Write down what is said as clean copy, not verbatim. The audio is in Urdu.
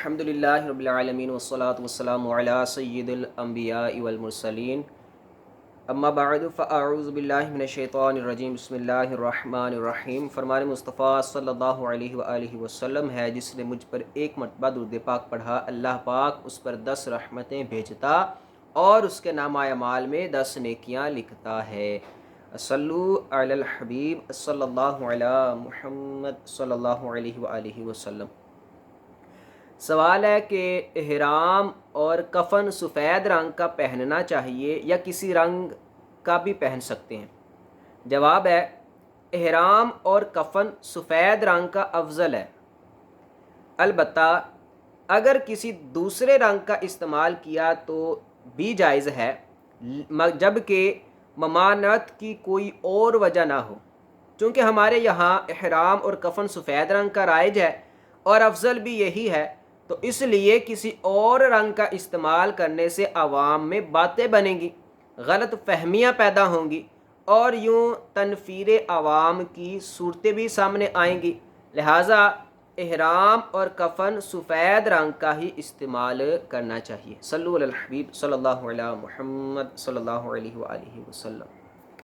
الحمدللہ رب العالمین والصلاة والسلام علی سید الانبیاء والمرسلین اما بعد فاعوذ باللہ من الشیطان الرجیم بسم اللہ الرحمن الرحیم۔ فرمان مصطفیٰ صلی اللہ علیہ وآلہ وسلم ہے، جس نے مجھ پر ایک مرتبہ درود پاک پڑھا، اللہ پاک اس پر 10 رحمتیں بھیجتا اور اس کے نامہ اعمال میں 10 نیکیاں لکھتا ہے۔ صلو علی الحبیب صلی اللہ علی محمد صلی اللہ علیہ وآلہ وسلم۔ سوال ہے کہ احرام اور کفن سفید رنگ کا پہننا چاہیے یا کسی رنگ کا بھی پہن سکتے ہیں؟ جواب ہے احرام اور کفن سفید رنگ کا افضل ہے، البتہ اگر کسی دوسرے رنگ کا استعمال کیا تو بھی جائز ہے، جبکہ ممانعت کی کوئی اور وجہ نہ ہو۔ چونکہ ہمارے یہاں احرام اور کفن سفید رنگ کا رائج ہے اور افضل بھی یہی ہے، تو اس لیے کسی اور رنگ کا استعمال کرنے سے عوام میں باتیں بنیں گی، غلط فہمیاں پیدا ہوں گی اور یوں تنفیر عوام کی صورتیں بھی سامنے آئیں گی۔ لہٰذا احرام اور کفن سفید رنگ کا ہی استعمال کرنا چاہیے۔ صلو علی الحبیب صلی اللہ علیہ محمد صلی اللہ علیہ وآلہ وسلم۔